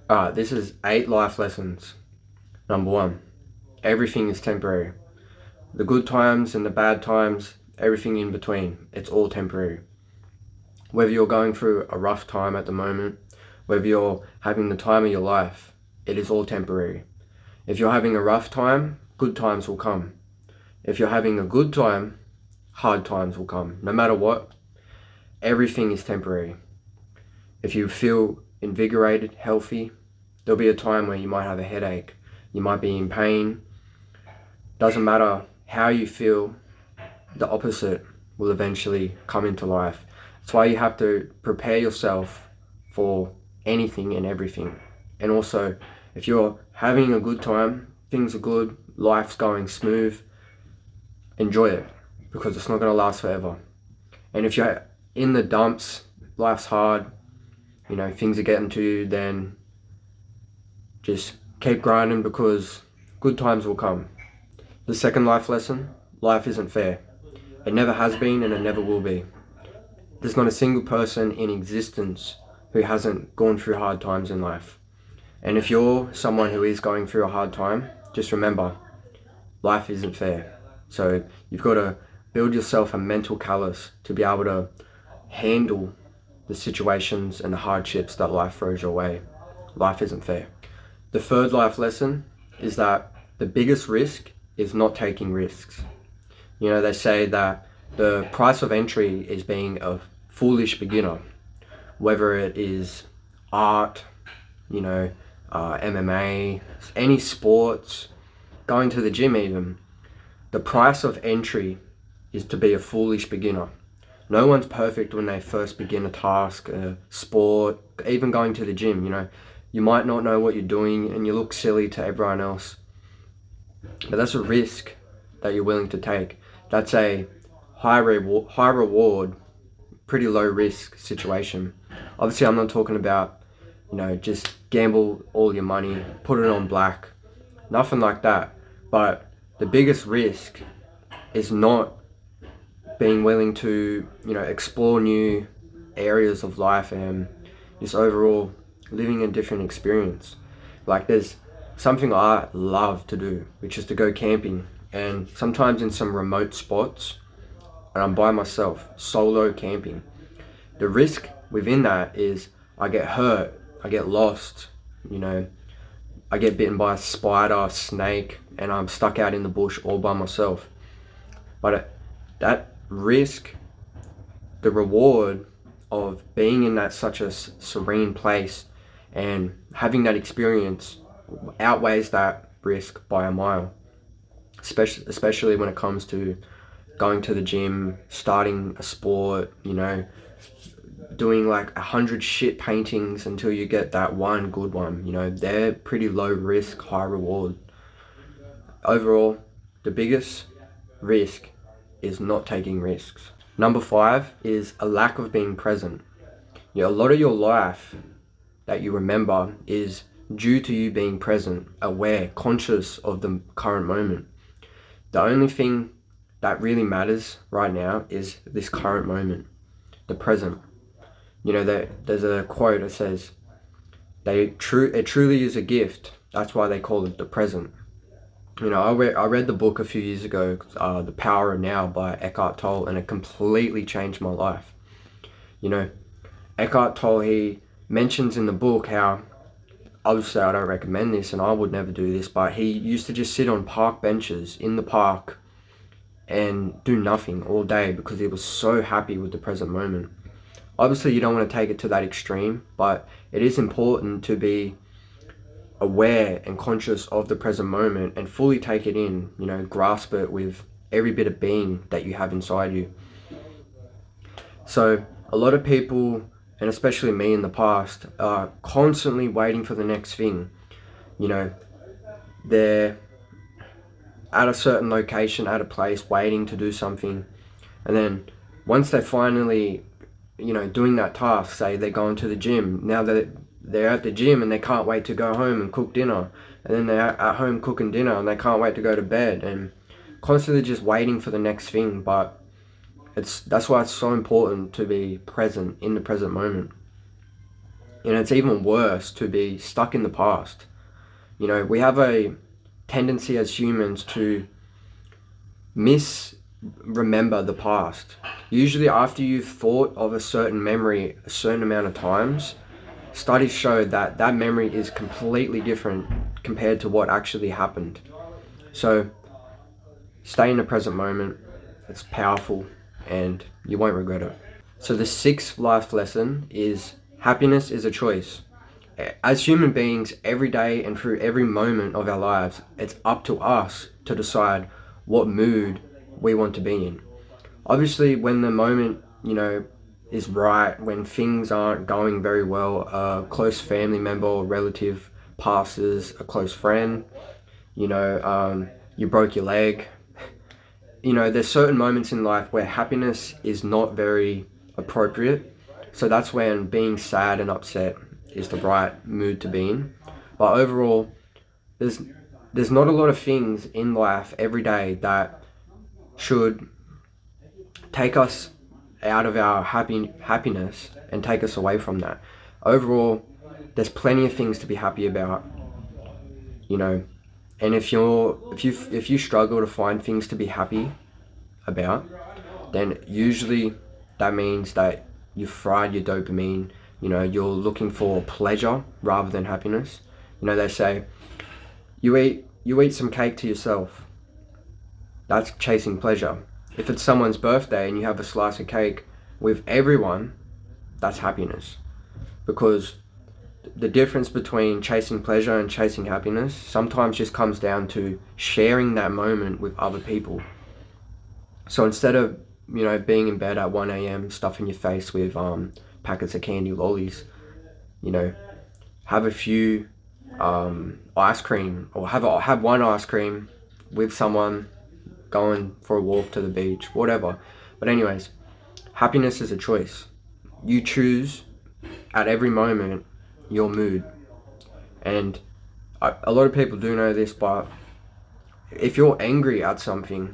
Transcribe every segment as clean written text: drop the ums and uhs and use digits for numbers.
Alright, this is 8 life lessons. Number 1, everything is temporary. The good times and the bad times, everything in between, it's all temporary. Whether you're going through a rough time at the moment, whether you're having the time of your life, it is all temporary. If you're having a rough time, good times will come. If you're having a good time, hard times will come. No matter what, everything is temporary. If you feel invigorated, healthy, there'll be a time where you might have a headache, you might be in pain. Doesn't matter how you feel, the opposite will eventually come into life. That's why you have to prepare yourself for anything and everything. And also, if you're having a good time, things are good, life's going smooth, enjoy it, because it's not going to last forever. And if you're in the dumps, life's hard, things are getting to you, then just keep grinding, because good times will come. The second life lesson, life isn't fair. It never has been and it never will be. There's not a single person in existence who hasn't gone through hard times in life. And if you're someone who is going through a hard time, just remember, life isn't fair. So you've got to build yourself a mental callus to be able to handle the situations and the hardships that life throws your way. Life isn't fair. The third life lesson is that the biggest risk is not taking risks. They say that the price of entry is being a foolish beginner, whether it is art, MMA, any sports, going to the gym even. The price of entry is to be a foolish beginner. No one's perfect when they first begin a task, a sport, even going to the gym. You might not know what you're doing and you look silly to everyone else. But that's a risk that you're willing to take. That's a high reward, pretty low risk situation. Obviously, I'm not talking about, just gamble all your money, put it on black. Nothing like that. But the biggest risk is not being willing to, explore new areas of life and just overall living a different experience. Like, there's something I love to do, which is to go camping, and sometimes in some remote spots, and I'm by myself, solo camping. The risk within that is I get hurt, I get lost, I get bitten by a spider, snake, and I'm stuck out in the bush all by myself. But that risk, the reward of being in that such a serene place and having that experience outweighs that risk by a mile. Especially when it comes to going to the gym, starting a sport, doing like 100 shit paintings until you get that one good one. They're pretty low risk, high reward. Overall, the biggest risk is not taking risks. Number 5 is a lack of being present. A lot of your life that you remember is due to you being present, aware, conscious of the current moment. The only thing that really matters right now is this current moment, the present. There's a quote that says, it truly is a gift. That's why they call it the present. I read the book a few years ago, The Power of Now by Eckhart Tolle, and it completely changed my life. Eckhart Tolle, he mentions in the book how, obviously I don't recommend this and I would never do this, but he used to just sit on park benches in the park and do nothing all day because he was so happy with the present moment. Obviously you don't want to take it to that extreme, but it is important to be aware and conscious of the present moment and fully take it in, grasp it with every bit of being that you have inside you. So a lot of people, and especially me in the past, are constantly waiting for the next thing. They're at a certain location, at a place, waiting to do something, and then once they finally, doing that task, say they're going to the gym, now that they're at the gym and they can't wait to go home and cook dinner, and then they're at home cooking dinner and they can't wait to go to bed, and constantly just waiting for the next thing. But that's why it's so important to be present in the present moment. And it's even worse to be stuck in the past. You know, we have a tendency as humans to misremember the past. Usually after you've thought of a certain memory a certain amount of times, studies show that that memory is completely different compared to what actually happened. So stay in the present moment. It's powerful and you won't regret it. So the sixth life lesson is happiness is a choice. As human beings, every day and through every moment of our lives, it's up to us to decide what mood we want to be in. Obviously, when the moment, is right, when things aren't going very well, a close family member or relative passes, a close friend, you broke your leg. There's certain moments in life where happiness is not very appropriate. So that's when being sad and upset is the right mood to be in. But overall, there's not a lot of things in life every day that should take us out of our happiness and take us away from that. Overall, there's plenty of things to be happy about, and if you struggle to find things to be happy about, then usually that means that you've fried your dopamine. You're looking for pleasure rather than happiness. They say you eat some cake to yourself. That's chasing pleasure. If it's someone's birthday and you have a slice of cake with everyone, that's happiness. Because the difference between chasing pleasure and chasing happiness sometimes just comes down to sharing that moment with other people. So instead of, being in bed at 1 a.m. stuffing your face with packets of candy lollies, have a few ice cream, or have one ice cream with someone, going for a walk to the beach, whatever. But anyways, happiness is a choice. You choose at every moment your mood. And a lot of people do know this, but if you're angry at something,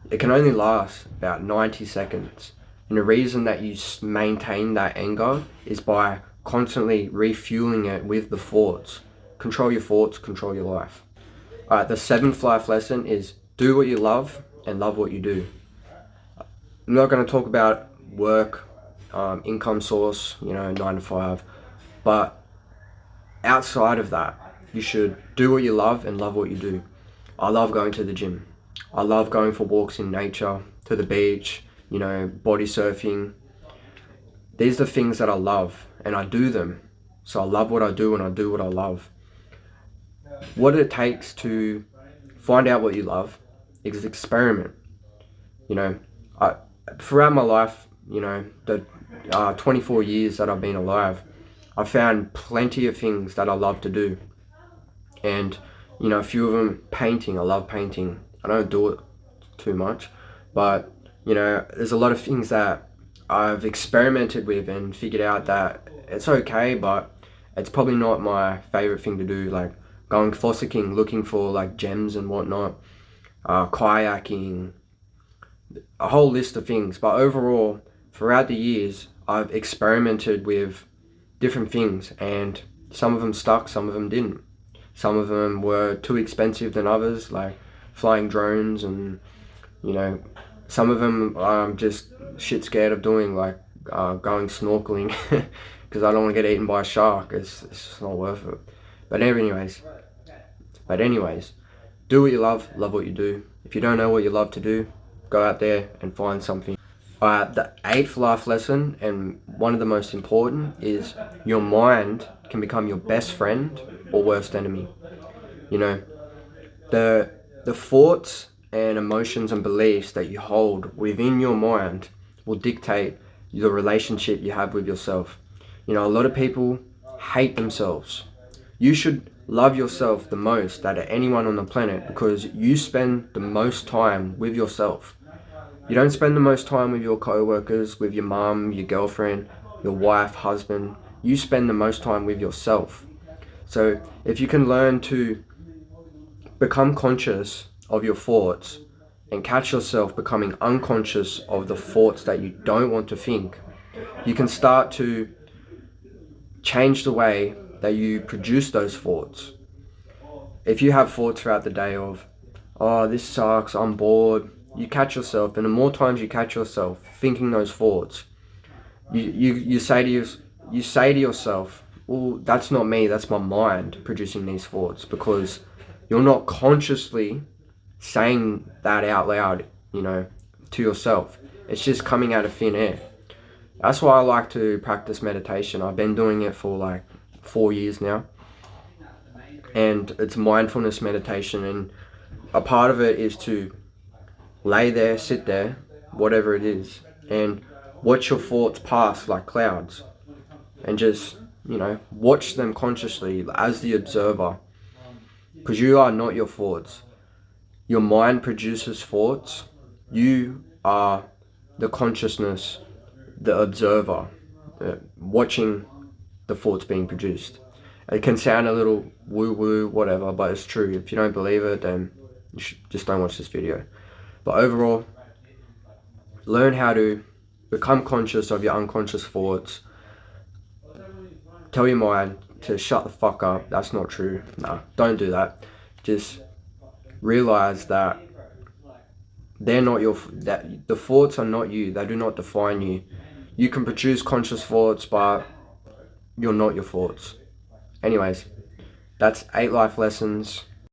it can only last about 90 seconds. And the reason that you maintain that anger is by constantly refueling it with the thoughts. Control your thoughts, control your life. Alright, the seventh life lesson is do what you love and love what you do. I'm not going to talk about work, income source, 9 to 5. But outside of that, you should do what you love and love what you do. I love going to the gym. I love going for walks in nature, to the beach, body surfing. These are things that I love and I do them. So I love what I do and I do what I love. What it takes to find out what you love is experiment. Throughout my life, the 24 years that I've been alive, I've found plenty of things that I love to do. And, a few of them, painting. I love painting. I don't do it too much, but, there's a lot of things that I've experimented with and figured out that it's okay, but it's probably not my favorite thing to do, like going fossicking, looking for like gems and whatnot, kayaking, a whole list of things. But overall, throughout the years, I've experimented with different things, and some of them stuck, some of them didn't. Some of them were too expensive than others, like flying drones, and some of them I'm just shit scared of doing, like going snorkeling, because I don't want to get eaten by a shark. It's just not worth it. But anyways, do what you love what you do. If you don't know what you love to do, go out there and find something. The eighth life lesson, and one of the most important, is your mind can become your best friend or worst enemy. The thoughts and emotions and beliefs that you hold within your mind will dictate the relationship you have with yourself. A lot of people hate themselves. You should love yourself the most out of anyone on the planet, because you spend the most time with yourself. You don't spend the most time with your co-workers, with your mum, your girlfriend, your wife, husband. You spend the most time with yourself. So if you can learn to become conscious of your thoughts and catch yourself becoming unconscious of the thoughts that you don't want to think, you can start to change the way that you produce those thoughts. If you have thoughts throughout the day of, oh, this sucks, I'm bored, you catch yourself, and the more times you catch yourself thinking those thoughts, you say to yourself, well, that's not me, that's my mind producing these thoughts, because you're not consciously saying that out loud, to yourself. It's just coming out of thin air. That's why I like to practice meditation. I've been doing it for like 4 years now. And it's mindfulness meditation, and a part of it is to lay there, sit there, whatever it is, and watch your thoughts pass like clouds, and just, watch them consciously as the observer, because you are not your thoughts. Your mind produces thoughts. You are the consciousness, the observer, watching the thoughts being produced. It can sound a little woo-woo, whatever, but it's true. If you don't believe it, then just don't watch this video. But overall, learn how to become conscious of your unconscious thoughts. Tell your mind to shut the fuck up. That's not true. Nah, don't do that. Just realize that that the thoughts are not you. They do not define you. You can produce conscious thoughts, but you're not your thoughts. Anyways, that's 8 life lessons.